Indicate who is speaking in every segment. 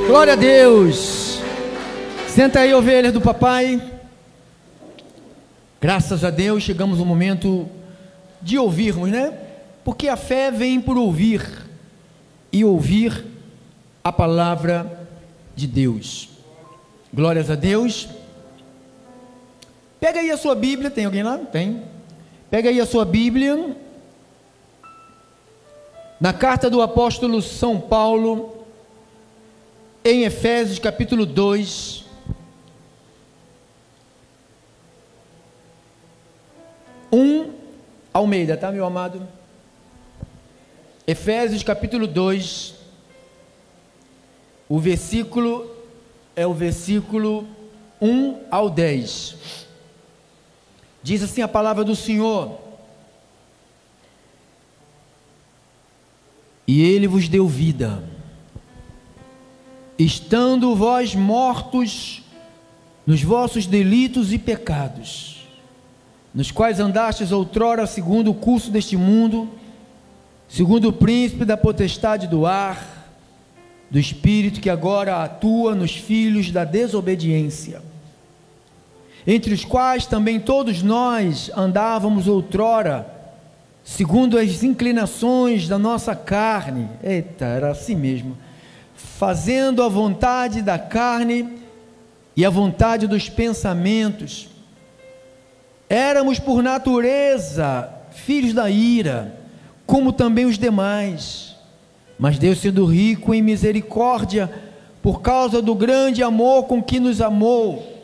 Speaker 1: Glória a Deus. Senta aí, ovelhas do papai. Graças a Deus chegamos no momento de ouvirmos, né? Porque a fé vem por ouvir, e ouvir a palavra de Deus. Glórias a Deus. Pega aí a sua Bíblia. Tem alguém lá? Tem. Pega aí a sua Bíblia, na carta do apóstolo São Paulo, em Efésios capítulo 2, Almeida, tá, meu amado? Efésios capítulo 2, o versículo é o versículo 1 ao 10. Diz assim a palavra do Senhor: e Ele vos deu vida, estando vós mortos nos vossos delitos e pecados, nos quais andastes outrora segundo o curso deste mundo, segundo o príncipe da potestade do ar, do espírito que agora atua nos filhos da desobediência, entre os quais também todos nós andávamos outrora, segundo as inclinações da nossa carne. Eita, era assim mesmo, fazendo a vontade da carne e a vontade dos pensamentos. Éramos por natureza filhos da ira, como também os demais. Mas Deus, sendo rico em misericórdia, por causa do grande amor com que nos amou,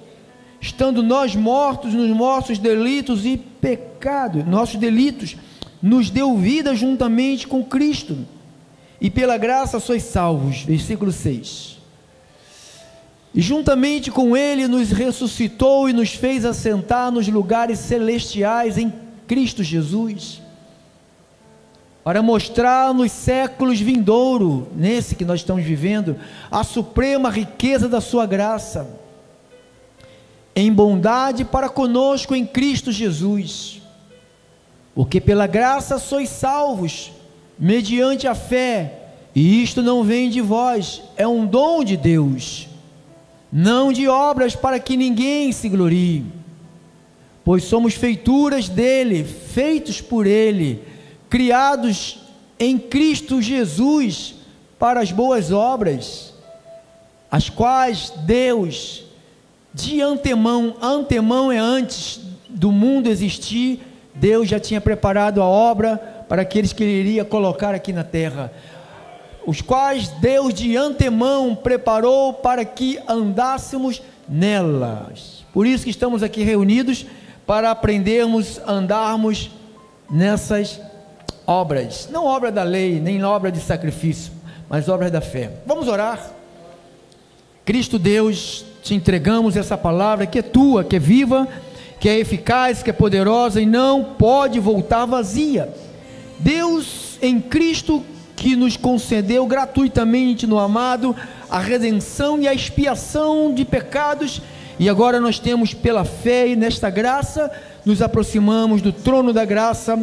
Speaker 1: estando nós mortos nos nossos delitos e pecados, nossos delitos, nos deu vida juntamente com Cristo, e pela graça sois salvos. Versículo 6. E juntamente com Ele nos ressuscitou e nos fez assentar nos lugares celestiais em Cristo Jesus, para mostrar nos séculos vindouros, nesse que nós estamos vivendo, a suprema riqueza da sua graça, em bondade para conosco em Cristo Jesus. Porque pela graça sois salvos, mediante a fé, e isto não vem de vós, é um dom de Deus, não de obras, para que ninguém se glorie, pois somos feituras dele, feitos por ele, criados em Cristo Jesus para as boas obras, as quais Deus de antemão é antes do mundo existir, Deus já tinha preparado a obra para aqueles que Ele iria colocar aqui na terra, os quais Deus de antemão preparou para que andássemos nelas. Por isso que estamos aqui reunidos, para aprendermos a andarmos nessas obras, não obra da lei, nem obra de sacrifício, mas obras da fé. Vamos orar. Cristo Deus, te entregamos essa palavra que é tua, que é viva, que é eficaz, que é poderosa e não pode voltar vazia. Deus, em Cristo, que nos concedeu gratuitamente no amado a redenção e a expiação de pecados, e agora nós temos pela fé e nesta graça nos aproximamos do trono da graça,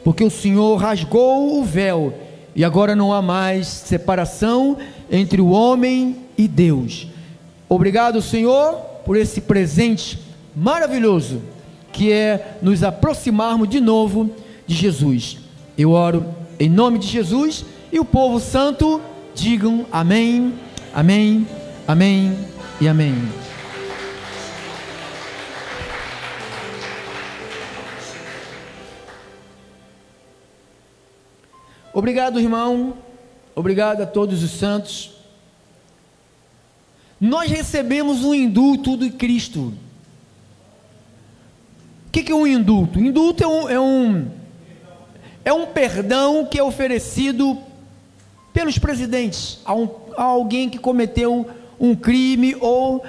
Speaker 1: porque o Senhor rasgou o véu e agora não há mais separação entre o homem e Deus. Obrigado, Senhor, por esse presente maravilhoso que é nos aproximarmos de novo de Jesus. Eu oro em nome de Jesus, e o povo santo digam amém, amém, amém e amém. Obrigado, irmão, obrigado a todos os santos. Nós recebemos um indulto de Cristo. O que é um indulto? Indulto é um perdão que é oferecido pelos presidentes a alguém que cometeu um crime, ou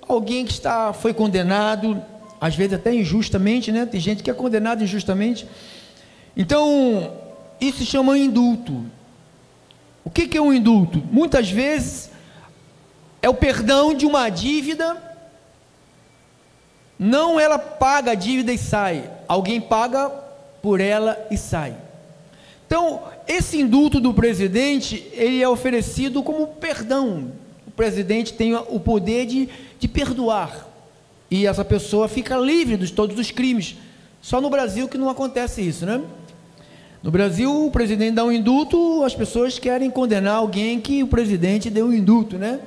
Speaker 1: alguém que foi condenado, às vezes até injustamente, né? Tem gente que é condenada injustamente. Então, isso se chama indulto. O que é um indulto? Muitas vezes é o perdão de uma dívida. Não ela paga a dívida e sai, alguém paga por ela e sai. Então, esse indulto do presidente, ele é oferecido como perdão, o presidente tem o poder de perdoar, e essa pessoa fica livre de todos os crimes. Só no Brasil que não acontece isso, né? No Brasil, o presidente dá um indulto, as pessoas querem condenar alguém que o presidente deu um indulto, né?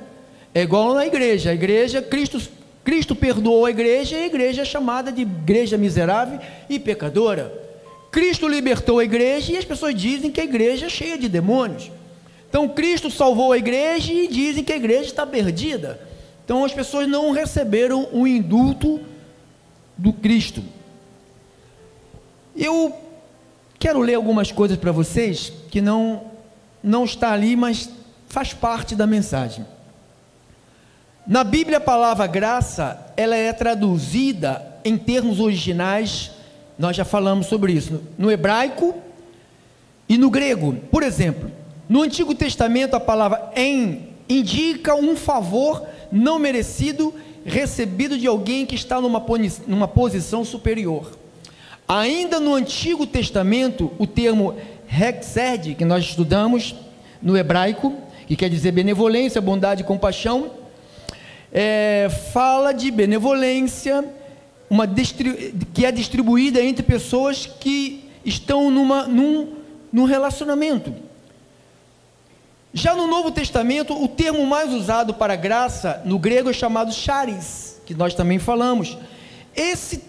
Speaker 1: É igual na igreja. A igreja, Cristo perdoou a igreja, e a igreja é chamada de igreja miserável e pecadora. Cristo libertou a igreja, e as pessoas dizem que a igreja é cheia de demônios. Então Cristo salvou a igreja, e dizem que a igreja está perdida. Então as pessoas não receberam o indulto do Cristo. Eu quero ler algumas coisas para vocês, que não está ali, mas faz parte da mensagem. Na Bíblia, a palavra graça, ela é traduzida em termos originais, nós já falamos sobre isso, no hebraico e no grego. Por exemplo, no Antigo Testamento, a palavra indica um favor não merecido, recebido de alguém que está numa posição superior. Ainda no Antigo Testamento, o termo hesed, que nós estudamos no hebraico, que quer dizer benevolência, bondade e compaixão, fala de benevolência, que é distribuída entre pessoas que estão num relacionamento. Já no Novo Testamento, o termo mais usado para graça no grego é chamado charis, que nós também falamos. Esse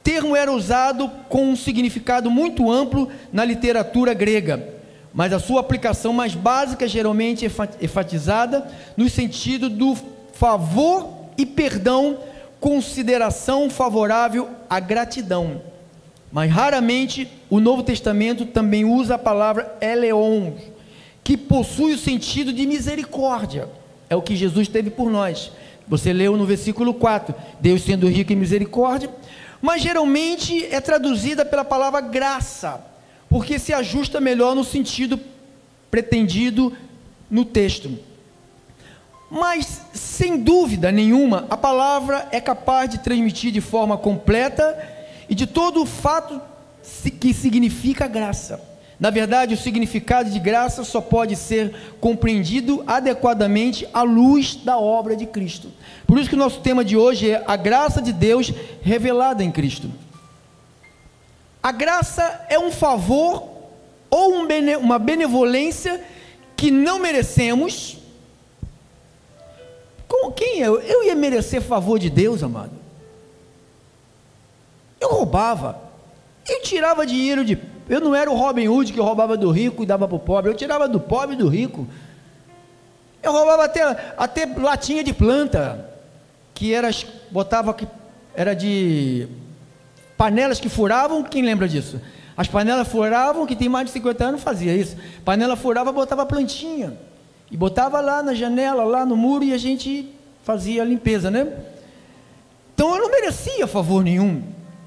Speaker 1: termo era usado com um significado muito amplo na literatura grega, mas a sua aplicação mais básica geralmente é enfatizada no sentido do favor e perdão, consideração favorável à gratidão. Mas raramente o Novo Testamento também usa a palavra eleon, que possui o sentido de misericórdia. É o que Jesus teve por nós. Você leu no versículo 4, Deus sendo rico em misericórdia, mas geralmente é traduzida pela palavra graça, porque se ajusta melhor no sentido pretendido no texto. Mas, sem dúvida nenhuma, a palavra é capaz de transmitir de forma completa e de todo o fato que significa graça. Na verdade, o significado de graça só pode ser compreendido adequadamente à luz da obra de Cristo. Por isso que o nosso tema de hoje é a graça de Deus revelada em Cristo. A graça é um favor ou uma benevolência que não merecemos. Quem eu ia merecer favor de Deus, amado? Eu roubava, eu tirava dinheiro eu não era o Robin Hood que roubava do rico e dava para o pobre, eu tirava do pobre e do rico. Eu roubava até latinha de planta, era de panelas que furavam. Quem lembra disso? As panelas furavam, que tem mais de 50 anos fazia isso. Panela furava, botava plantinha, e botava lá na janela, lá no muro, e a gente fazia a limpeza, né? Então eu não merecia favor nenhum.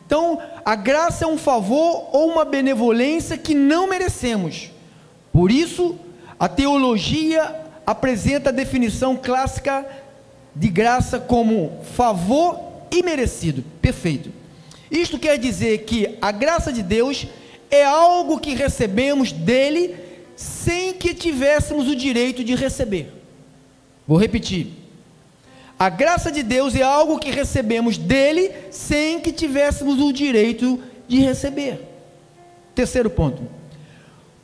Speaker 1: Então a graça é um favor ou uma benevolência que não merecemos. Por isso a teologia apresenta a definição clássica de graça como favor imerecido. Perfeito. Isto quer dizer que a graça de Deus é algo que recebemos dele sem que tivéssemos o direito de receber. Vou repetir. A graça de Deus é algo que recebemos dele sem que tivéssemos o direito de receber. Terceiro ponto.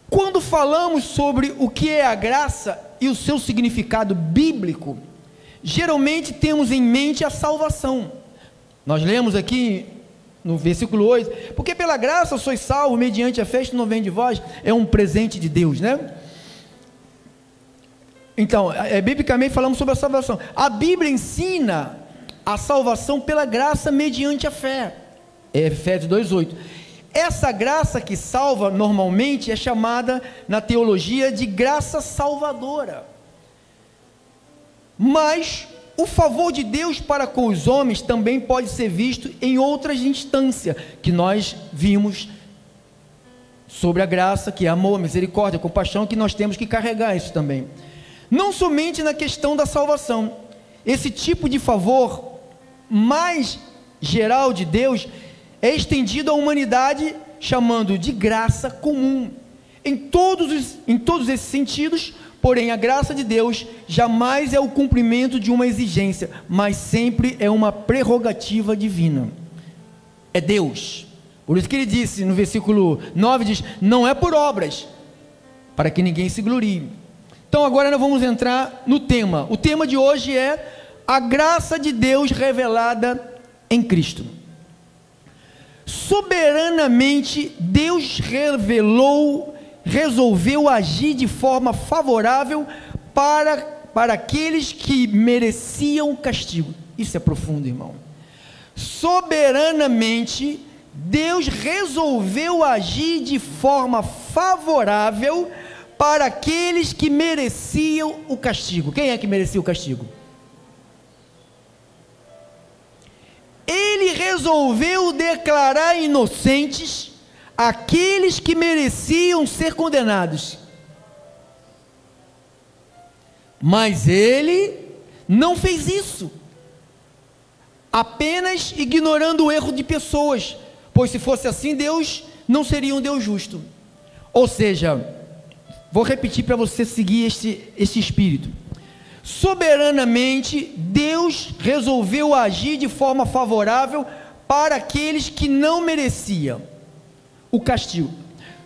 Speaker 1: Quando falamos sobre o que é a graça e o seu significado bíblico, geralmente temos em mente a salvação. Nós lemos aqui no versículo 8, porque pela graça sois salvos mediante a fé, isto não vem de vós, é um presente de Deus, né? Então, biblicamente falamos sobre a salvação. A Bíblia ensina a salvação pela graça mediante a fé. Efésios 2:8. Essa graça que salva normalmente é chamada na teologia de graça salvadora. Mas o favor de Deus para com os homens também pode ser visto em outras instâncias que nós vimos sobre a graça, que é amor, misericórdia, compaixão, que nós temos que carregar isso também. Não somente na questão da salvação. Esse tipo de favor mais geral de Deus é estendido à humanidade, chamando de graça comum. Em todos esses sentidos, Porém, a graça de Deus jamais é o cumprimento de uma exigência, mas sempre é uma prerrogativa divina. É Deus. Por isso que ele disse no versículo 9, diz, não é por obras, para que ninguém se glorie. Então agora nós vamos entrar no tema. O tema de hoje é a graça de Deus revelada em Cristo. Soberanamente, Deus resolveu agir de forma favorável para aqueles que mereciam castigo. Isso é profundo, irmão. Soberanamente, Deus resolveu agir de forma favorável para aqueles que mereciam o castigo. Quem é que merecia o castigo? Ele resolveu declarar inocentes aqueles que mereciam ser condenados. Mas ele não fez isso, apenas ignorando o erro de pessoas, pois se fosse assim, Deus não seria um Deus justo. Ou seja, vou repetir para você seguir este espírito. Soberanamente, Deus resolveu agir de forma favorável para aqueles que não mereciam o castigo.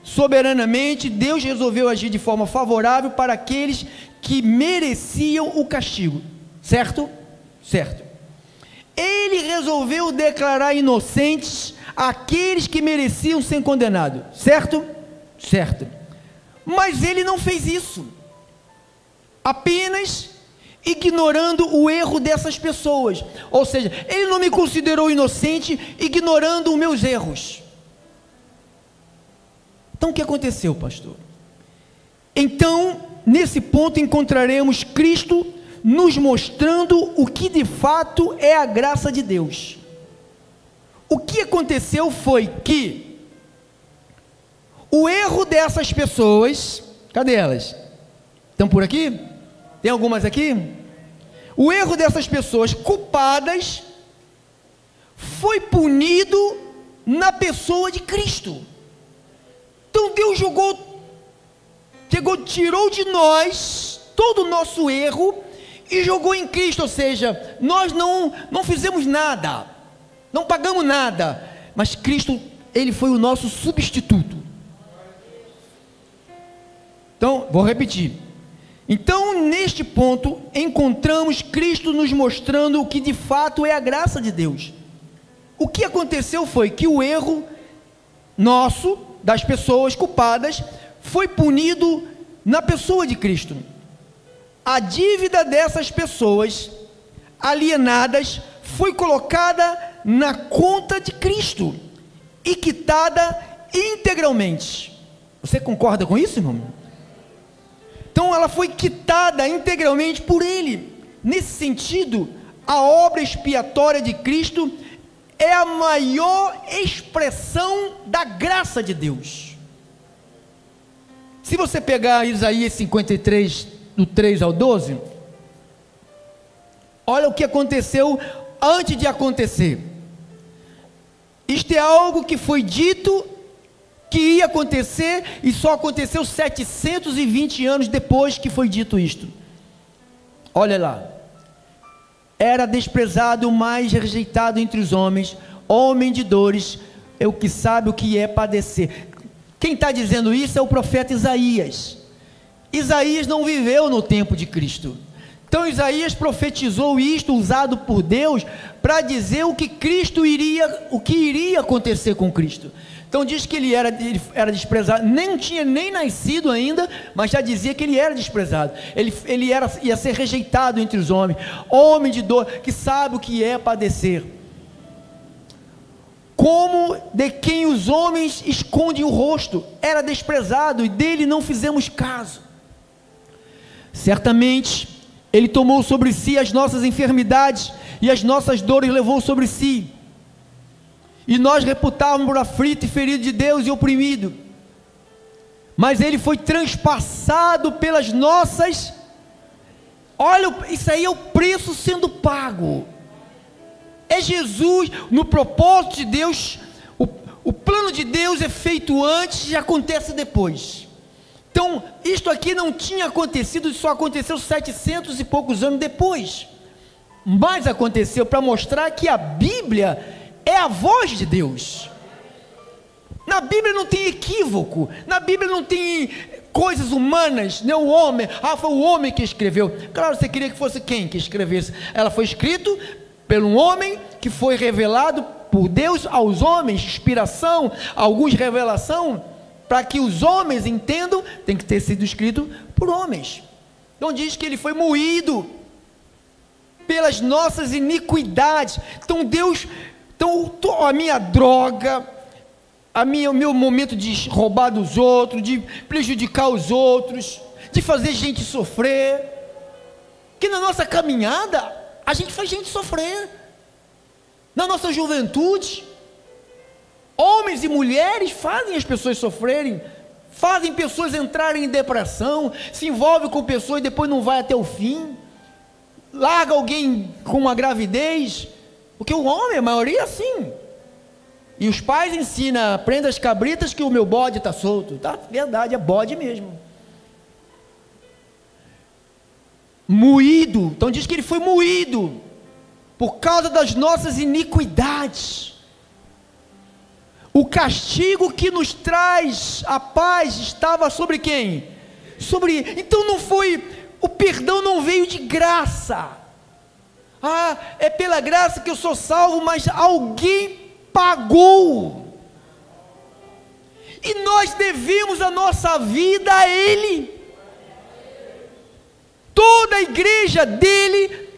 Speaker 1: Soberanamente, Deus resolveu agir de forma favorável para aqueles que mereciam o castigo. Certo? Certo. Ele resolveu declarar inocentes aqueles que mereciam ser condenados. Certo? Certo. Mas ele não fez isso, apenas ignorando o erro dessas pessoas. Ou seja, ele não me considerou inocente ignorando os meus erros. Então o que aconteceu, pastor? Então, nesse ponto encontraremos Cristo nos mostrando o que de fato é a graça de Deus. O que aconteceu foi que o erro dessas pessoas, cadê elas? Estão por aqui? Tem algumas aqui? O erro dessas pessoas culpadas foi punido na pessoa de Cristo. Então Deus tirou de nós todo o nosso erro e jogou em Cristo. Ou seja, nós não fizemos nada, não pagamos nada, mas Cristo, Ele foi o nosso substituto. Então, vou repetir. Então, neste ponto, encontramos Cristo nos mostrando o que de fato é a graça de Deus. O que aconteceu foi que o erro nosso, das pessoas culpadas, foi punido na pessoa de Cristo. A dívida dessas pessoas alienadas foi colocada na conta de Cristo e quitada integralmente. Você concorda com isso, irmão? Então ela foi quitada integralmente por Ele. Nesse sentido, a obra expiatória de Cristo é a maior expressão da graça de Deus. Se você pegar Isaías 53, do 3 ao 12, olha o que aconteceu antes de acontecer. Isto é algo que foi dito que ia acontecer e só aconteceu 720 anos depois que foi dito isto. Olha lá. Era desprezado, mais rejeitado entre os homens, homem de dores, é o que sabe o que é padecer. Quem está dizendo isso é o profeta Isaías. Isaías não viveu no tempo de Cristo. Então Isaías profetizou isto, usado por Deus, para dizer o que iria acontecer com Cristo. Então diz que ele era desprezado, nem tinha nem nascido ainda, mas já dizia que ele era desprezado, ia ser rejeitado entre os homens, homem de dor, que sabe o que é padecer, como de quem os homens escondem o rosto, era desprezado e dele não fizemos caso. Certamente ele tomou sobre si as nossas enfermidades e as nossas dores levou sobre si. E nós reputávamos por aflito e ferido de Deus e oprimido. Mas ele foi transpassado pelas nossas. Olha, isso aí é o preço sendo pago. É Jesus, no propósito de Deus, o plano de Deus é feito antes e acontece depois. Então, isto aqui não tinha acontecido, só aconteceu 700 e poucos anos depois. Mas aconteceu para mostrar que a Bíblia é a voz de Deus. Na Bíblia não tem equívoco, na Bíblia não tem coisas humanas, nem o homem, foi o homem que escreveu. Claro, você queria que fosse quem que escrevesse? Ela foi escrita por um homem que foi revelado por Deus aos homens, inspiração, alguns revelação, para que os homens entendam, tem que ter sido escrito por homens. Então diz que ele foi moído pelas nossas iniquidades. Então Deus, a minha droga, o meu momento de roubar dos outros, de prejudicar os outros, de fazer gente sofrer, que na nossa caminhada, a gente faz gente sofrer, na nossa juventude, homens e mulheres fazem as pessoas sofrerem, fazem pessoas entrarem em depressão, se envolvem com pessoas e depois não vai até o fim, larga alguém com uma gravidez, porque o homem, a maioria é assim, e os pais ensinam, prenda as cabritas que o meu bode está solto, tá? Verdade, é bode mesmo. Moído, então diz que ele foi moído, por causa das nossas iniquidades. O castigo que nos traz a paz estava sobre quem? Sobre, então não foi, o perdão não veio de graça, é pela graça que eu sou salvo, mas alguém pagou, e nós devemos a nossa vida a Ele, toda a igreja dele.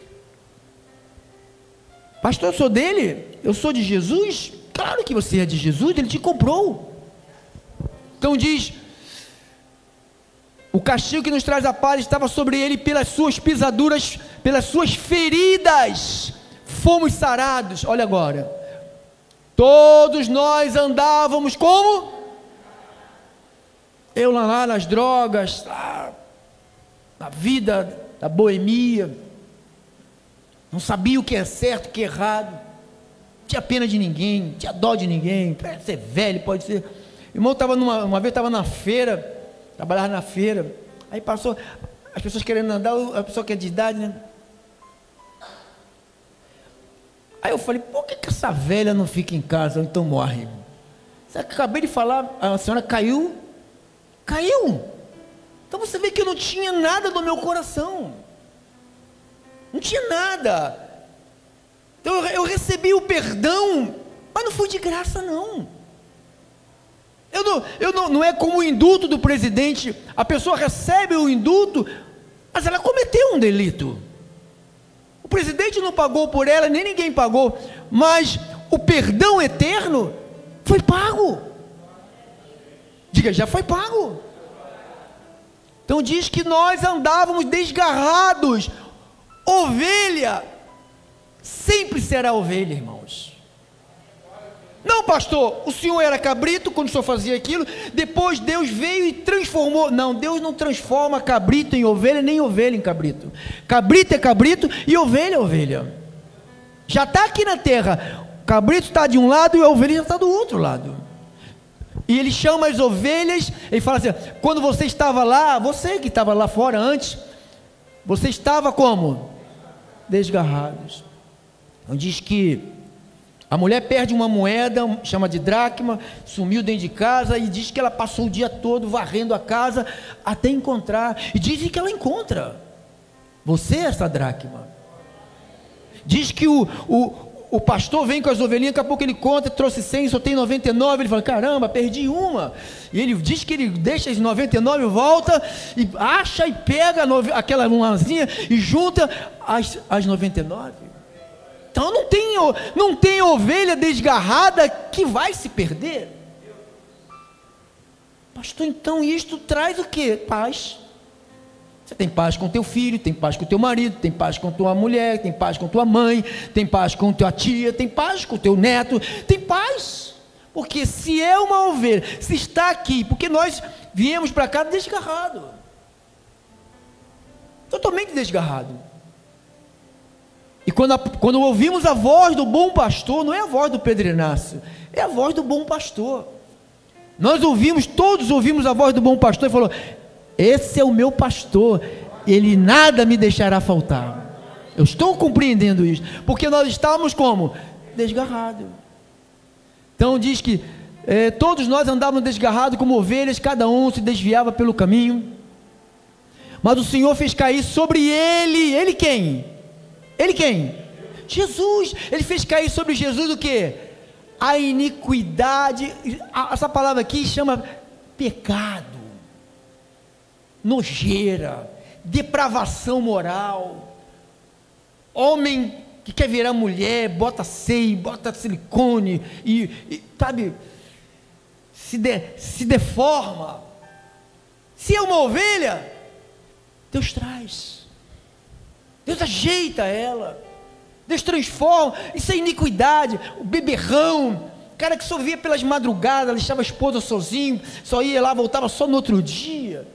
Speaker 1: Pastor, eu sou dele? Eu sou de Jesus? Claro que você é de Jesus, ele te comprou. Então diz, o castigo que nos traz a paz estava sobre ele, pelas suas pisaduras, pelas suas feridas, fomos sarados. Olha agora, todos nós andávamos como? Eu lá nas drogas, na vida da boemia, não sabia o que é certo, o que é errado, tinha pena de ninguém, tinha dó de ninguém, pode ser velho, pode ser. O irmão estava uma vez estava na feira, trabalhava na feira, aí passou, as pessoas querendo andar, a pessoa que é de idade, né? Aí eu falei, por que essa velha não fica em casa, ou então morre? Acabei de falar, a senhora caiu. Então você vê que eu não tinha nada no meu coração, não tinha nada. Então eu recebi o perdão, mas não foi de graça não. Não é como o indulto do presidente, a pessoa recebe o indulto, mas ela cometeu um delito. O presidente não pagou por ela, nem ninguém pagou, mas o perdão eterno foi pago. Diga, já foi pago. Então diz que nós andávamos desgarrados. Ovelha sempre será ovelha, irmãos. Não, pastor, o senhor era cabrito quando o senhor fazia aquilo, depois Deus veio e transformou. Não, Deus não transforma cabrito em ovelha, nem ovelha em cabrito. Cabrito é cabrito e ovelha é ovelha. Já está aqui na terra, o cabrito está de um lado e a ovelha já está do outro lado. E ele chama as ovelhas, ele fala assim, quando você estava lá, você que estava lá fora antes, você estava como? Desgarrados. Então diz que a mulher perde uma moeda, chama de dracma, sumiu dentro de casa, e diz que ela passou o dia todo varrendo a casa, até encontrar, e dizem que ela encontra, você é essa dracma. Diz que o pastor vem com as ovelhinhas, daqui a pouco ele conta, trouxe 100, só tem 99, ele fala, caramba, perdi uma, e ele diz que ele deixa as 99, volta, e acha e pega aquela umazinha, e junta as 99, então não tem ovelha desgarrada que vai se perder, pastor, então isto traz o que? Paz. Você tem paz com teu filho, tem paz com teu marido, tem paz com tua mulher, tem paz com tua mãe, tem paz com tua tia, tem paz com teu neto, tem paz, porque se é uma ovelha, se está aqui, porque nós viemos para cá desgarrado, totalmente desgarrado, e quando ouvimos a voz do bom pastor, não é a voz do Pedro Inácio, é a voz do bom pastor, todos ouvimos a voz do bom pastor, e falou, esse é o meu pastor, ele nada me deixará faltar. Eu estou compreendendo isso, porque nós estávamos como? Desgarrados. Então diz que todos nós andávamos desgarrados como ovelhas, cada um se desviava pelo caminho, mas o Senhor fez cair sobre ele quem? Ele quem? Jesus. Ele fez cair sobre Jesus o que? A iniquidade. Essa palavra aqui chama pecado, nojeira, depravação moral. Homem que quer virar mulher, bota seio, bota silicone e sabe, se deforma. Se é uma ovelha, Deus traz, Deus ajeita ela, Deus transforma. Isso é iniquidade. O beberrão, cara que só via pelas madrugadas, deixava a esposa sozinho, só ia lá, voltava só no outro dia,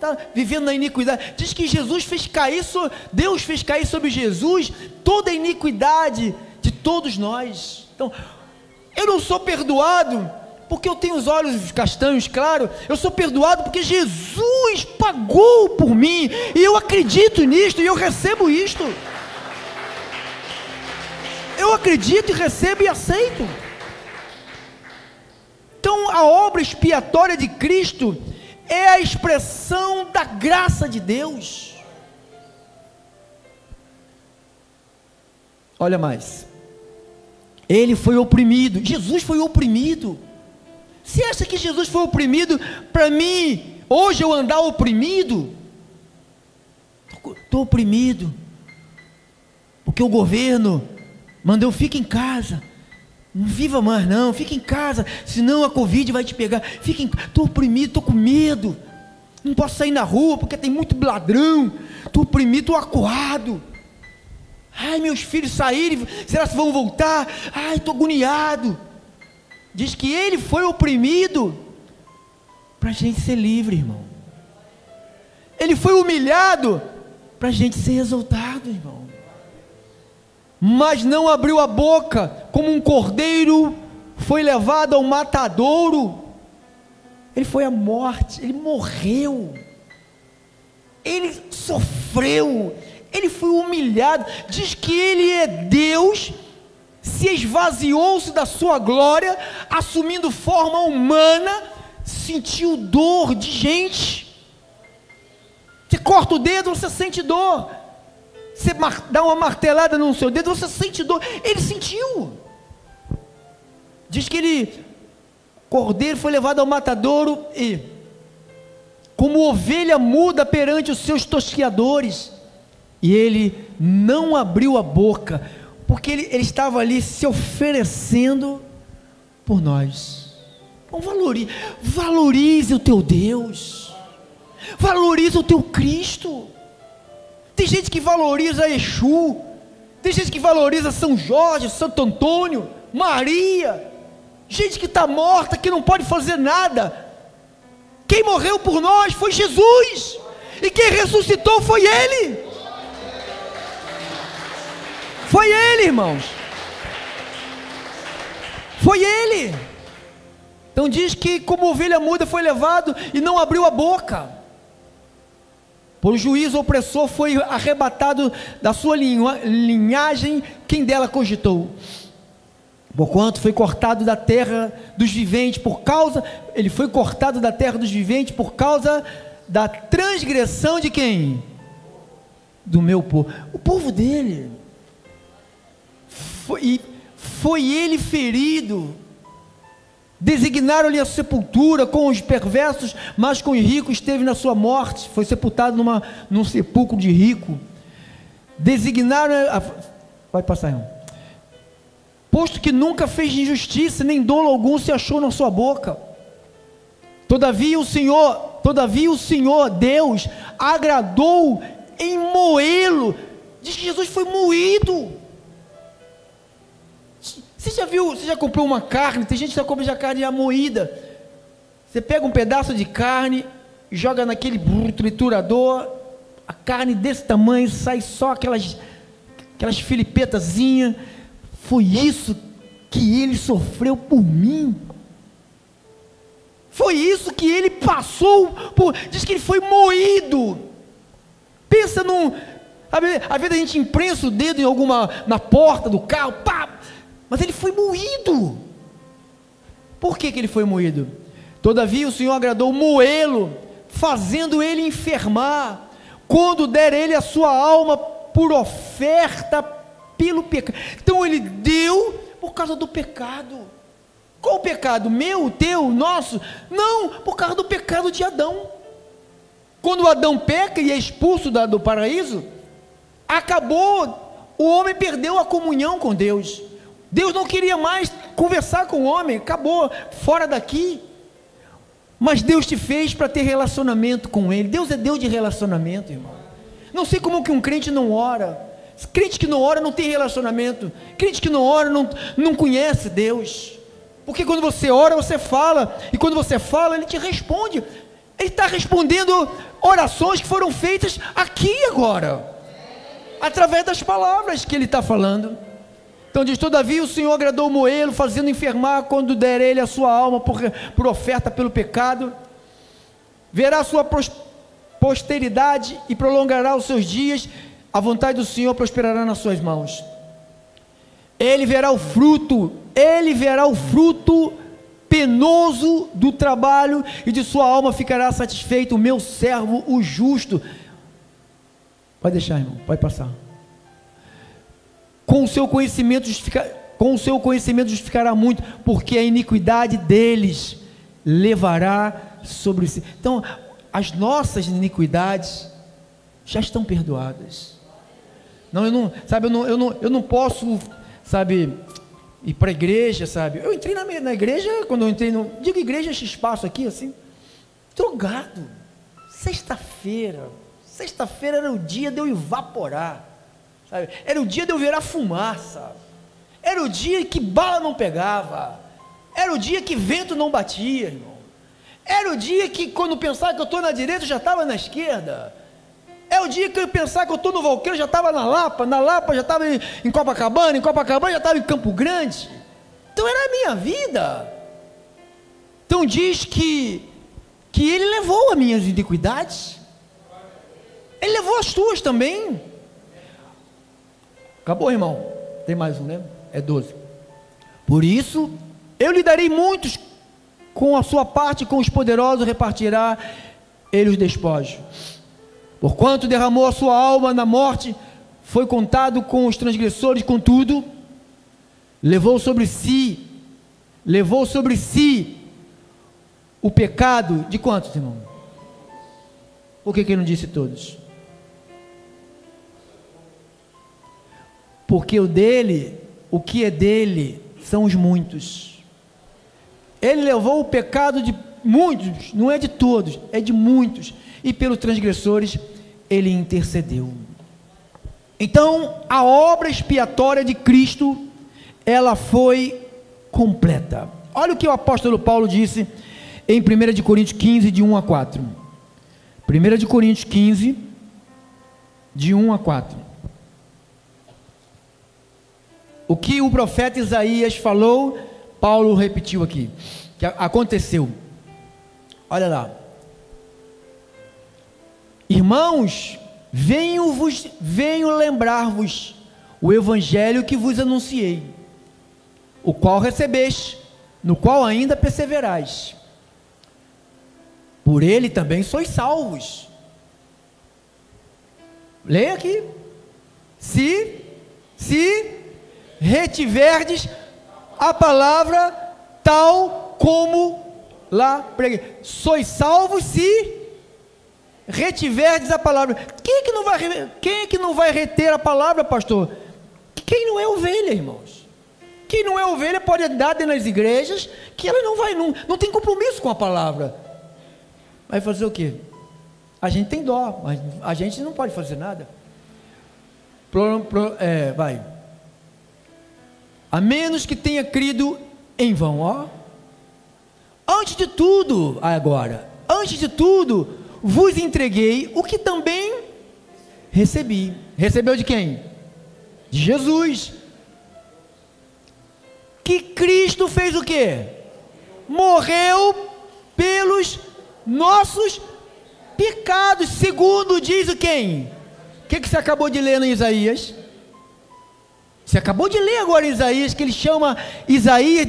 Speaker 1: tá vivendo na iniquidade. Diz que Jesus fez cair, Deus fez cair sobre Jesus toda a iniquidade de todos nós. Então, eu não sou perdoado porque eu tenho os olhos castanhos, claro. Eu sou perdoado porque Jesus pagou por mim, e eu acredito nisto, e eu recebo isto. Eu acredito e recebo e aceito. Então a obra expiatória de Cristo é a expressão da graça de Deus. Olha mais, ele foi oprimido, Jesus foi oprimido. Você acha que Jesus foi oprimido para mim hoje eu andar oprimido? Estou oprimido porque o governo mandou: fica em casa, não viva mais não, fica em casa, senão a Covid vai te pegar. Estou oprimido, estou com medo, não posso sair na rua porque tem muito ladrão, estou oprimido, estou acuado. Ai, meus filhos saírem, será que vão voltar? Ai, estou agoniado. Diz que ele foi oprimido para a gente ser livre, irmão. Ele foi humilhado para a gente ser exaltado, irmão. Mas não abriu a boca, como um cordeiro foi levado ao matadouro. Ele foi à morte, ele morreu, ele sofreu, ele foi humilhado. Diz que ele é Deus, se esvaziou-se da sua glória, assumindo forma humana, sentiu dor de gente. Você corta o dedo, você sente dor. Você dá uma martelada no seu dedo, você sente dor. Ele sentiu. Diz que cordeiro foi levado ao matadouro e, como ovelha muda perante os seus tosquiadores, e ele não abriu a boca, porque ele estava ali se oferecendo por nós. Então valorize o teu Deus, valorize o teu Cristo. Tem gente que valoriza Exu, tem gente que valoriza São Jorge, Santo Antônio, Maria, gente que está morta, que não pode fazer nada. Quem morreu por nós foi Jesus, e quem ressuscitou foi Ele. Foi Ele, irmãos, foi Ele. Então diz que como ovelha muda foi levado e não abriu a boca. Por juízo opressor foi arrebatado da sua linhagem, quem dela cogitou. Porquanto foi cortado da terra dos viventes ele foi cortado da terra dos viventes por causa da transgressão de quem? Do meu povo, o povo dele. Foi ele ferido, designaram-lhe a sepultura com os perversos, mas com os ricos esteve na sua morte, foi sepultado num sepulcro de rico. Designaram, vai passar, irmão. Posto que nunca fez injustiça, nem dolo algum se achou na sua boca. Todavia o Senhor Deus agradou em moê-lo. Diz que Jesus foi moído. Você já comprou uma carne? Tem gente que já compra carne já moída. Você pega um pedaço de carne, joga naquele triturador, a carne desse tamanho, sai só aquelas filipetazinhas. Foi isso que ele sofreu por mim. Foi isso que ele passou por. Diz que ele foi moído. Pensa num. Às vezes a gente imprensa o dedo em alguma. Na porta do carro, pá! Mas ele foi moído. Por que ele foi moído? Todavia o Senhor agradou moê-lo, fazendo ele enfermar, quando der ele a sua alma por oferta pelo pecado. Então ele deu por causa do pecado. Qual o pecado? Meu, teu, nosso? Não, por causa do pecado de Adão. Quando Adão peca e é expulso do paraíso, acabou, o homem perdeu a comunhão com Deus. Deus não queria mais conversar com o homem, acabou, fora daqui. Mas Deus te fez para ter relacionamento com Ele. Deus é Deus de relacionamento, irmão. Não sei como que um crente não ora. Crente que não ora não tem relacionamento. Crente que não ora não conhece Deus. Porque quando você ora, você fala. E quando você fala, Ele te responde. Ele está respondendo orações que foram feitas aqui e agora. Através das palavras que Ele está falando. Então diz, todavia o Senhor agradou moê-lo, fazendo enfermar, quando der ele a sua alma por oferta pelo pecado. Verá a sua posteridade e prolongará os seus dias. A vontade do Senhor prosperará nas suas mãos. Ele verá o fruto penoso do trabalho, e de sua alma ficará satisfeito o meu servo, o justo. Pode deixar, irmão, pode passar. Com o seu conhecimento justificará muito, porque a iniquidade deles levará sobre si. Então, as nossas iniquidades já estão perdoadas. Não, eu não posso, sabe, ir para a igreja, sabe? Eu entrei na igreja, quando eu entrei digo igreja, esse espaço aqui, assim, drogado. Sexta-feira era o dia de eu evaporar. Sabe? Era o dia de eu virar fumaça, era o dia que bala não pegava, era o dia que vento não batia, irmão. Era o dia que quando pensava que eu estou na direita, eu já estava na esquerda. É o dia que eu pensava que eu estou no Valqueiro, já estava na Lapa já estava em Copacabana já estava em Campo Grande. Então era a minha vida. Então diz que Ele levou as minhas iniquidades, Ele levou as tuas também. Acabou, irmão? Tem mais um, né? É 12. Por isso, eu lhe darei muitos, com a sua parte, com os poderosos repartirá ele os despojos. Porquanto derramou a sua alma na morte, foi contado com os transgressores, contudo, levou sobre si o pecado de quantos, irmão? Por que ele não disse todos? Porque o que é dele, são os muitos. Ele levou o pecado de muitos, não é de todos, é de muitos, e pelos transgressores ele intercedeu. Então a obra expiatória de Cristo, ela foi completa. Olha o que o apóstolo Paulo disse em 1 Coríntios 15, de 1 a 4. 1 Coríntios 15, de 1 a 4. O que o profeta Isaías falou, Paulo repetiu aqui, que aconteceu. Olha lá. Irmãos, venho lembrar-vos o evangelho que vos anunciei, o qual recebeste, no qual ainda perseverais. Por ele também sois salvos. Leia aqui. Se retiverdes a palavra tal como lá preguei. Sois salvos se retiverdes a palavra. Quem é que não vai reter a palavra, pastor? Quem não é ovelha, irmãos. Quem não é ovelha pode andar dentro das igrejas, que ela não tem compromisso com a palavra. Vai fazer o quê? A gente tem dó, mas a gente não pode fazer nada. Vai. A menos que tenha crido em vão, ó. Antes de tudo, vos entreguei o que também recebi. Recebeu de quem? De Jesus. Que Cristo fez o quê? Morreu pelos nossos pecados, segundo diz o quem? O que você acabou de ler em Isaías? Você acabou de ler agora em Isaías, que ele chama Isaías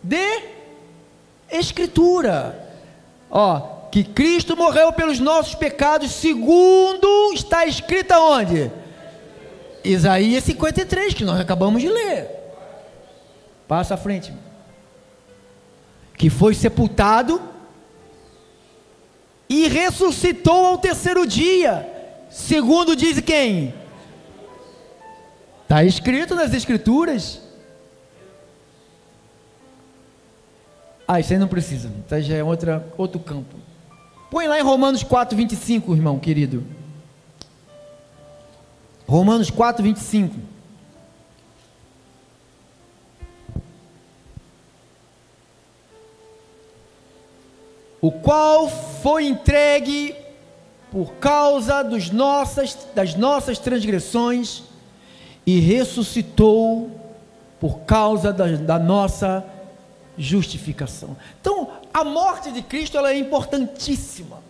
Speaker 1: de Escritura. Que Cristo morreu pelos nossos pecados, segundo está escrito aonde? Isaías 53, que nós acabamos de ler. Passa à frente. Que foi sepultado e ressuscitou ao terceiro dia, segundo diz quem? Está escrito nas Escrituras. Isso aí não precisa, isso já é outro campo. Põe lá em Romanos 4, 25, irmão querido. Romanos 4, 25. O qual foi entregue por causa das nossas transgressões e ressuscitou por causa da nossa justificação. Então, a morte de Cristo ela é importantíssima,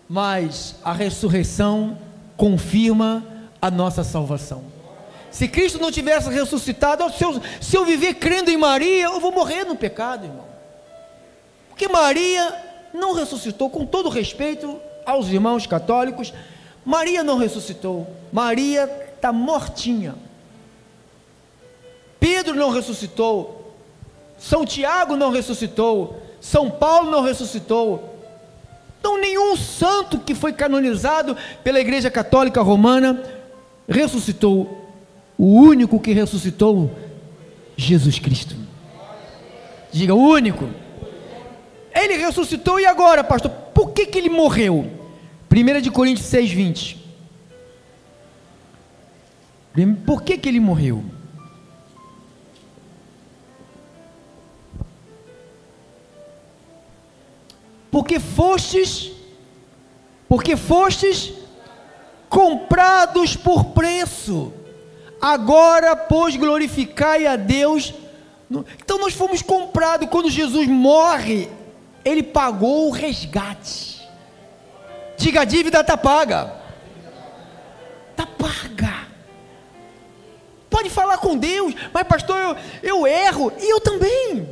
Speaker 1: mas a ressurreição confirma a nossa salvação. Se Cristo não tivesse ressuscitado, se eu viver crendo em Maria, eu vou morrer no pecado, irmão. Porque Maria não ressuscitou, com todo respeito aos irmãos católicos, Maria não ressuscitou, Maria está mortinha. Pedro não ressuscitou, São Tiago não ressuscitou, São Paulo não ressuscitou. Então nenhum santo que foi canonizado pela Igreja Católica Romana ressuscitou. O único que ressuscitou, Jesus Cristo. Diga, o único. Ele ressuscitou, e agora, pastor, por que ele morreu? 1 Coríntios 6, 20. Por que ele morreu? Porque fostes comprados por preço. Agora, pois, glorificai a Deus. Então nós fomos comprados. Quando Jesus morre, Ele pagou o resgate. Diga, a dívida está paga. Está paga. Pode falar com Deus, mas pastor, eu erro, e eu também.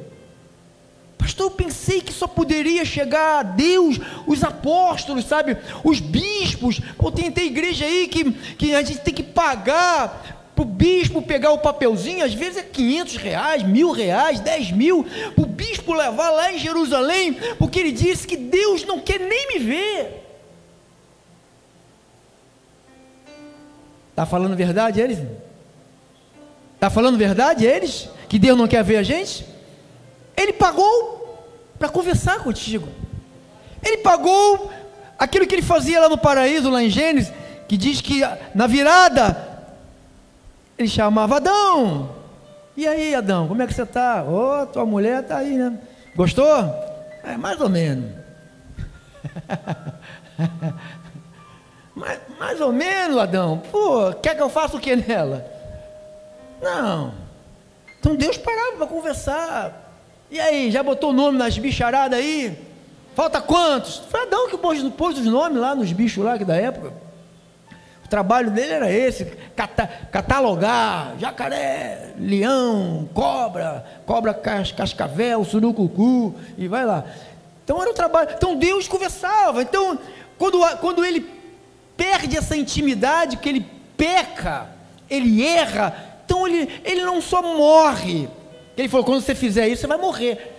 Speaker 1: Pastor, eu pensei que só poderia chegar a Deus os apóstolos, sabe, os bispos. Tem igreja aí que a gente tem que pagar para o bispo pegar o papelzinho, às vezes é R$500, R$1.000, 10.000, para o bispo levar lá em Jerusalém, porque ele disse que Deus não quer nem me ver. Está falando verdade eles? Está falando verdade eles? Que Deus não quer ver a gente? Ele pagou para conversar contigo. Ele pagou aquilo que ele fazia lá no paraíso, lá em Gênesis, que diz que na virada ele chamava Adão. E aí, Adão, como é que você está? Tua mulher está aí, né? Gostou? Mais ou menos. Mais ou menos, Adão. Quer que eu faça o que nela? Não. Então Deus parava para conversar. E aí, já botou o nome nas bicharadas aí? Falta quantos? Foi Adão que pôs os nomes lá nos bichos lá que da época. O trabalho dele era esse, catalogar, jacaré, leão, cobra cascavel, surucucu, e vai lá. Então era o trabalho. Então Deus conversava. Então, quando ele perde essa intimidade, que ele peca, ele erra, então ele não só morre. Ele falou, quando você fizer isso, você vai morrer.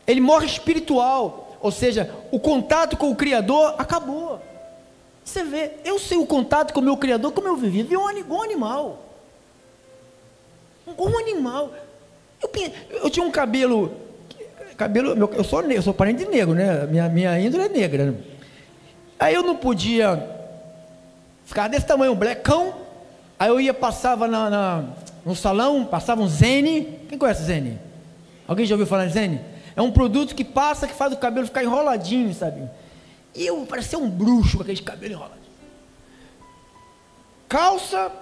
Speaker 1: Ele morre espiritual, ou seja, o contato com o Criador acabou. Você vê, eu sei o contato com o meu Criador, como eu vivia igual um animal. Igual um animal. Eu tinha um cabelo, eu sou parente de negro, né? Minha índole é negra, né? Aí eu não podia ficar desse tamanho, um blecão. Aí eu passava no salão, passava um Zene. Quem conhece Zene? Alguém já ouviu falar em Zene? É um produto que passa, que faz o cabelo ficar enroladinho, sabe? E eu parecia um bruxo com aquele cabelo enroladinho. Calça,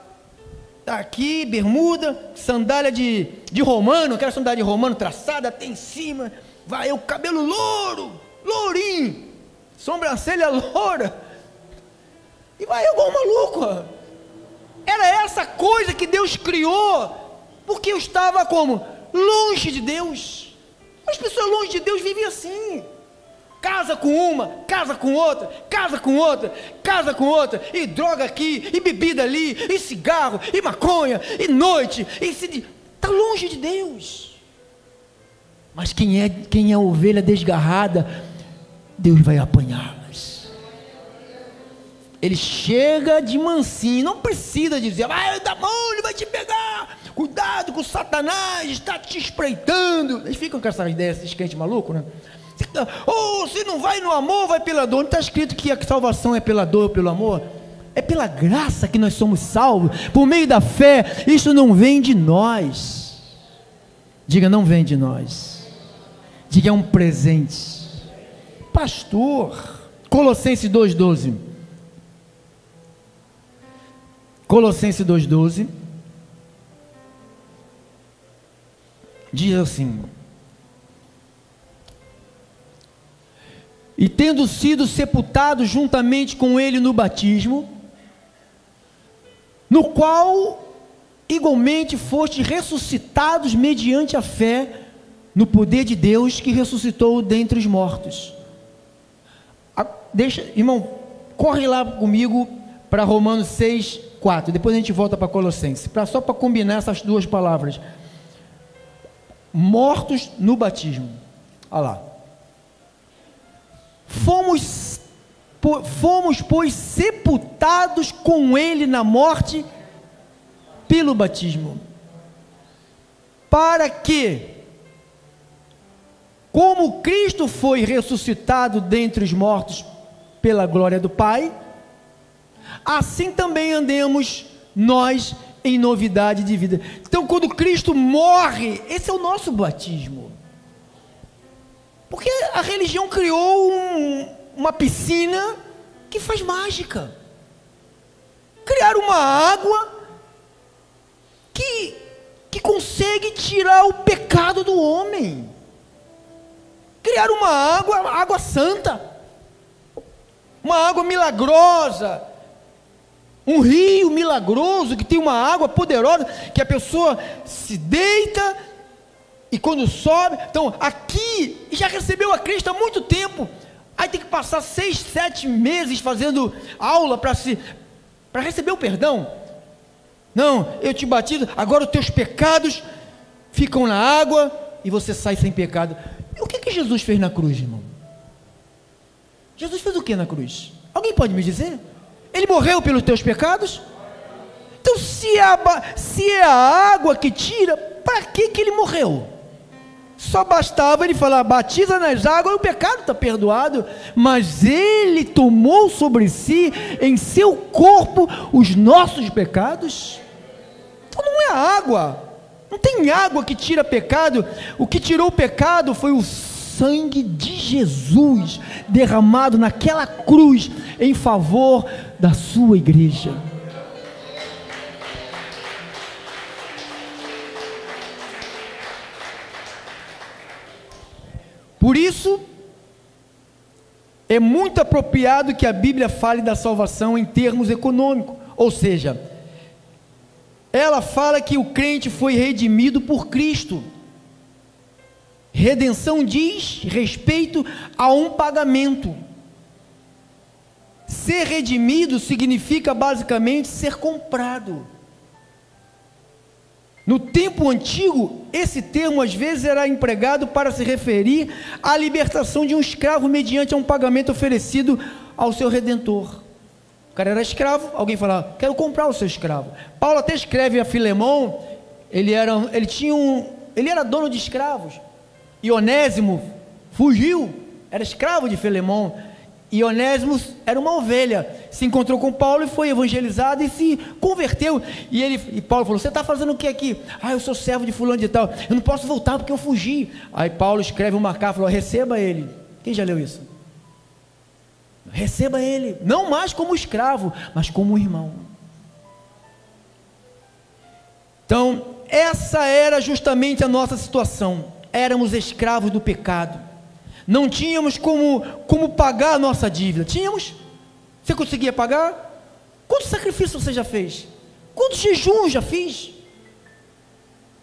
Speaker 1: tá aqui, bermuda, sandália de romano, aquela sandália de romano traçada até em cima, vai o cabelo louro, lourinho, sobrancelha loura, e vai igual um maluco. Era essa coisa que Deus criou, porque eu estava como? Longe de Deus. As pessoas longe de Deus vivem assim, casa com uma, casa com outra, casa com outra, casa com outra, e droga aqui, e bebida ali, e cigarro, e maconha, e noite, está longe de Deus. Mas quem é ovelha desgarrada, Deus vai apanhá-las. Ele chega de mansinho, não precisa dizer, vai dar mão, ele vai te pegar, cuidado com o Satanás, está te espreitando. Eles ficam com essa ideia, esses crentes malucos, né? Se não vai no amor, vai pela dor. Não está escrito que a salvação é pela dor ou pelo amor? É pela graça que nós somos salvos, por meio da fé. Isso não vem de nós. Diga, não vem de nós. Diga, é um presente. Pastor, Colossenses 2,12. Colossenses 2,12 diz assim: e tendo sido sepultados juntamente com ele no batismo, no qual igualmente fostes ressuscitados mediante a fé no poder de Deus que ressuscitou dentre os mortos. Deixa, irmão, corre lá comigo para Romanos 6:4, depois a gente volta para Colossenses, só para combinar essas duas palavras. Mortos no batismo, olha lá. Fomos, pois, sepultados com ele na morte pelo batismo, para que, como Cristo foi ressuscitado dentre os mortos pela glória do Pai, assim também andemos nós em novidade de vida. Então, quando Cristo morre, esse é o nosso batismo. Porque a religião criou uma piscina que faz mágica. Criaram uma água que consegue tirar o pecado do homem. Criaram uma água santa, uma água milagrosa, um rio milagroso que tem uma água poderosa, que a pessoa se deita e quando sobe, então aqui, já recebeu a Cristo há muito tempo, aí tem que passar 6, 7 meses fazendo aula para receber o perdão. Não, eu te batizo, agora os teus pecados ficam na água e você sai sem pecado. E o que Jesus fez na cruz, irmão? Jesus fez o que na cruz? Alguém pode me dizer? Ele morreu pelos teus pecados? Então, se é a água que tira, para que ele morreu? Só bastava ele falar, batiza nas águas, o pecado está perdoado. Mas ele tomou sobre si, em seu corpo, os nossos pecados. Então não é a água, não tem água que tira pecado. O que tirou o pecado foi o sangue de Jesus, derramado naquela cruz, em favor da sua igreja. Por isso, é muito apropriado que a Bíblia fale da salvação em termos econômicos, ou seja, ela fala que o crente foi redimido por Cristo. Redenção diz respeito a um pagamento. Ser redimido significa basicamente ser comprado. No tempo antigo, esse termo às vezes era empregado para se referir à libertação de um escravo mediante um pagamento oferecido ao seu redentor. O cara era escravo, alguém falava, quero comprar o seu escravo. Paulo até escreve a Filemão, ele era dono de escravos, e Onésimo fugiu, era escravo de Filemão, e Onésimo era uma ovelha, se encontrou com Paulo e foi evangelizado e se converteu, e Paulo falou, você está fazendo o que aqui? Eu sou servo de fulano de tal, eu não posso voltar porque eu fugi. Aí Paulo escreve uma carta, falou, receba ele. Quem já leu isso? Receba ele, não mais como escravo, mas como irmão. Então, essa era justamente a nossa situação. éramos escravos do pecado, não tínhamos como pagar a nossa dívida. Tínhamos? Você conseguia pagar? Quantos sacrifícios você já fez? Quantos jejuns já fiz?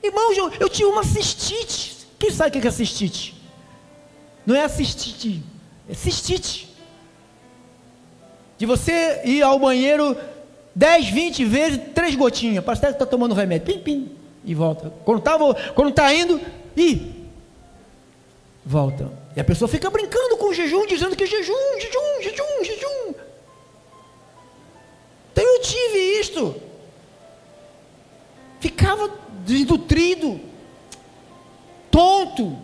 Speaker 1: Irmãos, eu tinha uma cistite. Quem sabe o que é cistite? Não é a cistite, é cistite. De você ir ao banheiro 10, 20 vezes, 3 gotinhas, parece que está tomando remédio, pim, pim, e volta. Quando está indo, volta. E a pessoa fica brincando com o jejum, dizendo que jejum. Então eu tive isto. Ficava desnutrido, tonto,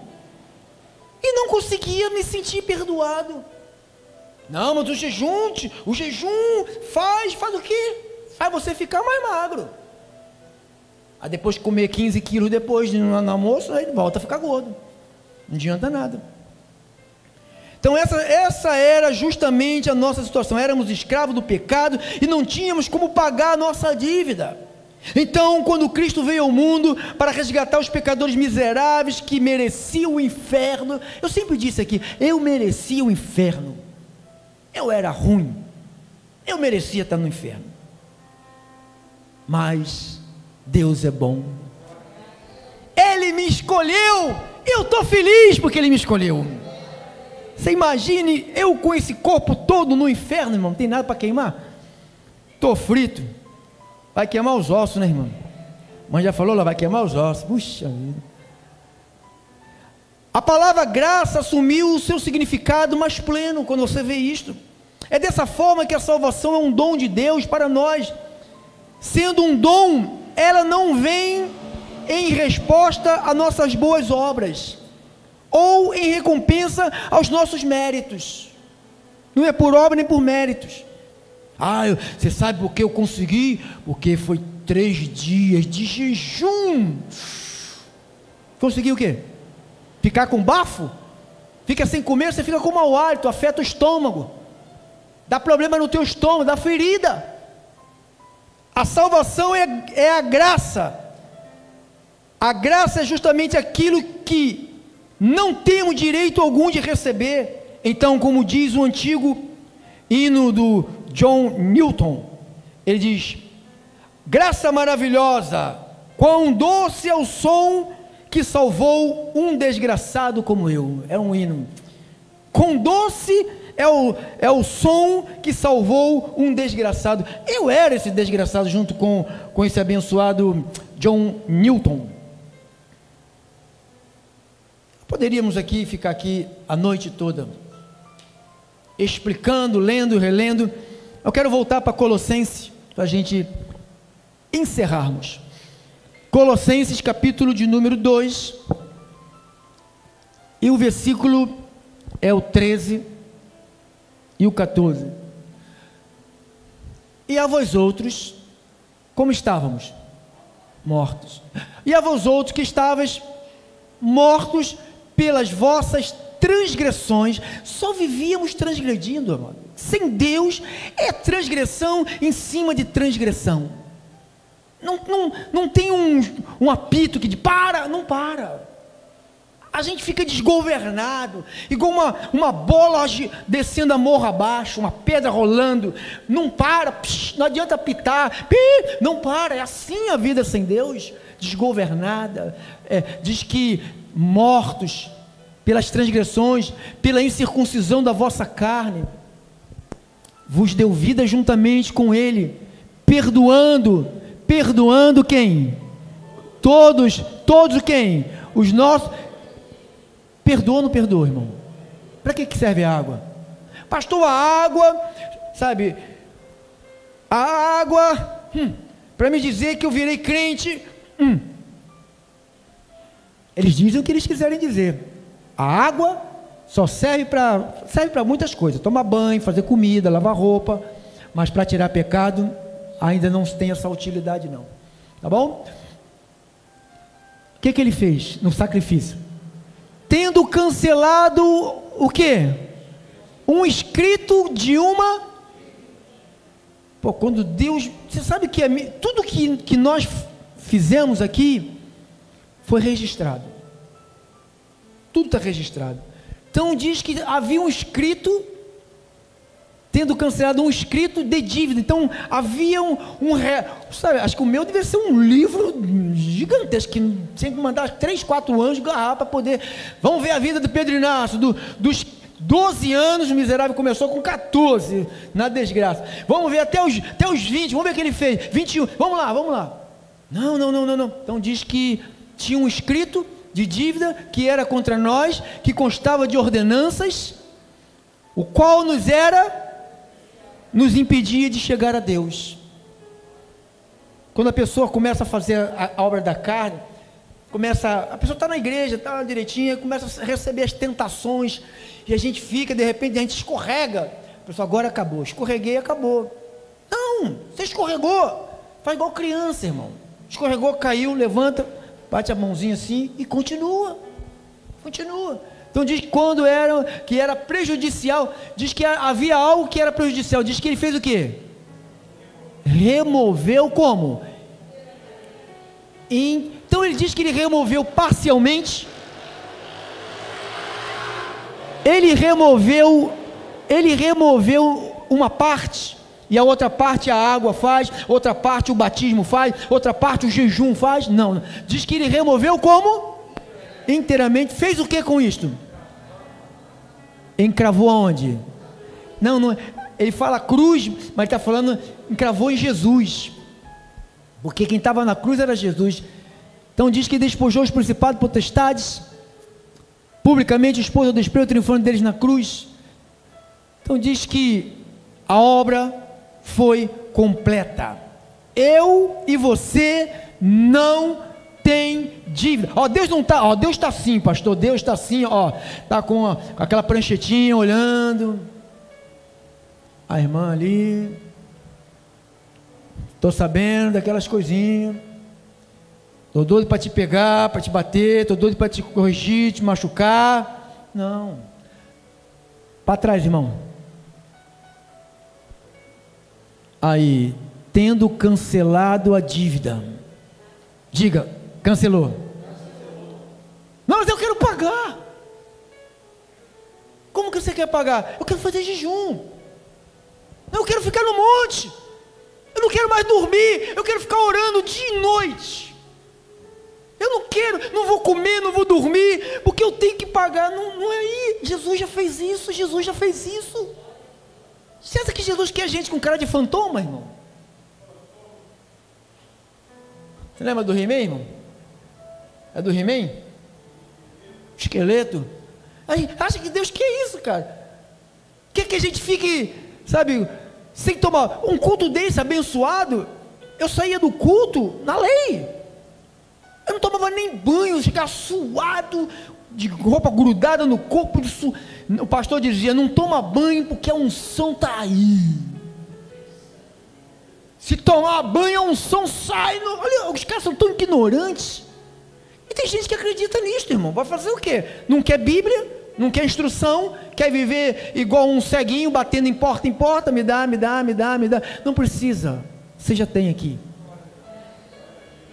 Speaker 1: e não conseguia me sentir perdoado. Não, mas o jejum faz o quê? Faz você ficar mais magro. Aí depois de comer 15 quilos depois no almoço, aí volta a ficar gordo. Não adianta nada. Então essa era justamente a nossa situação. Éramos escravos do pecado e não tínhamos como pagar a nossa dívida. Então, quando Cristo veio ao mundo para resgatar os pecadores miseráveis que mereciam o inferno, eu sempre disse aqui, eu merecia o inferno. Eu era ruim, eu merecia estar no inferno, mas Deus é bom, Ele me escolheu, eu estou feliz porque Ele me escolheu. Você imagine eu com esse corpo todo no inferno, irmão, não tem nada para queimar, estou frito, vai queimar os ossos, né, irmão? A mãe já falou, ela vai queimar os ossos, puxa vida. A palavra graça assumiu o seu significado mais pleno quando você vê isto. É dessa forma que a salvação é um dom de Deus para nós. Sendo um dom, ela não vem em resposta a nossas boas obras, ou em recompensa aos nossos méritos. Não é por obra nem por méritos. Você sabe por que eu consegui? Porque foi 3 dias de jejum. Consegui o quê? Ficar com bafo? Fica sem comer, você fica com mau hálito, afeta o estômago, dá problema no teu estômago, dá ferida. A salvação é a graça. A graça é justamente aquilo que não temos direito algum de receber. Então, como diz o antigo hino do John Newton, ele diz: graça maravilhosa, quão doce é o som que salvou um desgraçado como eu. É um hino. Quão doce é o som que salvou um desgraçado. Eu era esse desgraçado junto com esse abençoado John Newton. Poderíamos ficar aqui a noite toda explicando, lendo, relendo. Eu quero voltar para Colossenses para a gente encerrarmos. Colossenses capítulo de número 2, e o versículo é o 13 e o 14. E a vós outros, como estávamos? Mortos. E a vós outros que estavais mortos pelas vossas transgressões, só vivíamos transgredindo, amado. Sem Deus é transgressão em cima de transgressão. Não tem um apito que diz, não para. A gente fica desgovernado, igual uma bola descendo a morro abaixo, uma pedra rolando, não para, não adianta apitar, não para, é assim a vida sem Deus, desgovernada. Diz que mortos pelas transgressões, pela incircuncisão da vossa carne, vos deu vida juntamente com Ele, perdoando quem? Todos quem? Os nossos. Perdoa ou não perdoa, irmão? Para que serve a água? Pastor, a água, sabe, a água, para me dizer que eu virei crente, eles dizem o que eles quiserem dizer. A água só serve para muitas coisas, tomar banho, fazer comida, lavar roupa, mas para tirar pecado, ainda não tem essa utilidade não, tá bom? O que ele fez no sacrifício? Tendo cancelado o quê? Um escrito de uma... quando Deus... Você sabe que tudo que nós fizemos aqui foi registrado. Tudo está registrado. Então diz que havia um escrito, tendo cancelado um escrito de dívida. Então havia sabe, acho que o meu deve ser um livro gigantesco, que tinha que mandar 3, 4 anjos agarrar para poder. Vamos ver a vida do Pedro Inácio, dos 12 anos, o miserável começou com 14, na desgraça. Vamos ver até os 20, vamos ver o que ele fez, 21, vamos lá. Não. Então diz que tinha um escrito de dívida que era contra nós, que constava de ordenanças, o qual nos impedia de chegar a Deus. Quando a pessoa começa a fazer a obra da carne, a pessoa está na igreja, está direitinho, começa a receber as tentações, e a gente fica, de repente a gente escorrega, a pessoa, agora acabou, escorreguei, acabou. Não, você escorregou, faz igual criança, irmão, escorregou, caiu, levanta, bate a mãozinha assim e continua. Então diz que que era prejudicial, diz que havia algo que era prejudicial, diz que ele fez o quê? Removeu como? Então ele diz que ele removeu parcialmente, ele removeu uma parte, e a outra parte a água faz, outra parte o batismo faz, outra parte o jejum faz. Não, diz que ele removeu como? Inteiramente. Fez o que com isto? Encravou aonde? Não, ele fala cruz, mas está falando, encravou em Jesus, porque quem estava na cruz era Jesus. Então diz que despojou os principados, potestades, publicamente expôs ao desprezo, triunfando deles na cruz. Então diz que a obra foi completa. Eu e você não tem dívida. Deus não está, Deus está assim, pastor, Deus está assim, está com aquela pranchetinha olhando, a irmã ali, estou sabendo daquelas coisinhas, estou doido para te pegar, para te bater, estou doido para te corrigir, te machucar. Não, para trás, irmão. Aí, tendo cancelado a dívida, diga, cancelou. Não, mas eu quero pagar. Como que você quer pagar? Eu quero fazer jejum, eu quero ficar no monte, eu não quero mais dormir, eu quero ficar orando dia e noite, eu não vou comer, não vou dormir, porque eu tenho que pagar. Não é aí, Jesus já fez isso. Você acha que Jesus quer gente com cara de fantoma, irmão? Você lembra do He-Man, irmão? É do He-Man? Esqueleto? Aí, acha que Deus quer isso, cara? Quer que a gente fique, sabe, sem tomar um culto desse abençoado? Eu saía do culto na lei, eu não tomava nem banho, ficava suado, de roupa grudada no corpo. O pastor dizia, não toma banho porque a unção está aí. Se tomar banho, a unção sai. Olha, os caras são tão ignorantes. E tem gente que acredita nisso, irmão. Vai fazer o quê? Não quer Bíblia, não quer instrução, quer viver igual um ceguinho, batendo em porta, me dá. Não precisa, você já tem aqui.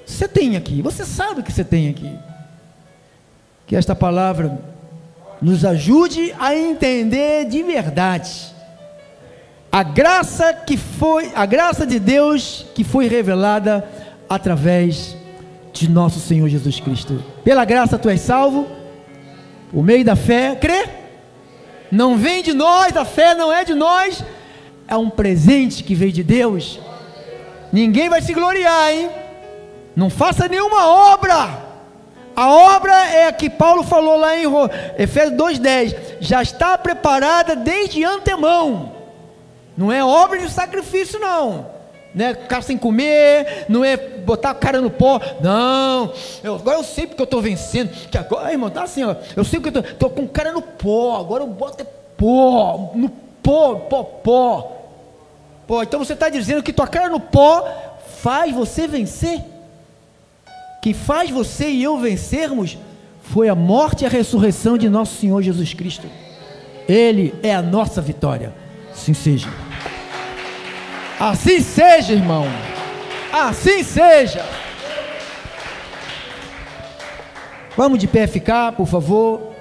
Speaker 1: Você tem aqui, você sabe que você tem aqui. Que esta palavra nos ajude a entender de verdade a graça de Deus que foi revelada através de nosso Senhor Jesus Cristo. Pela graça tu és salvo, por meio da fé, crê? Não vem de nós, a fé não é de nós, é um presente que veio de Deus. Ninguém vai se gloriar, hein? Não faça nenhuma obra. A obra é a que Paulo falou lá em Efésios 2:10, já está preparada desde antemão. Não é obra de sacrifício, não é ficar sem comer, não é botar a cara no pó, não. Agora eu sei porque eu estou vencendo, que agora, irmão, tá assim, eu sei porque eu estou com cara no pó, agora eu boto pó, no pó. Então você está dizendo que tua cara no pó faz você vencer? Que faz você e eu vencermos foi a morte e a ressurreição de nosso Senhor Jesus Cristo. Ele é a nossa vitória. Assim seja. Assim seja, irmão. Assim seja. Vamos de pé ficar, por favor.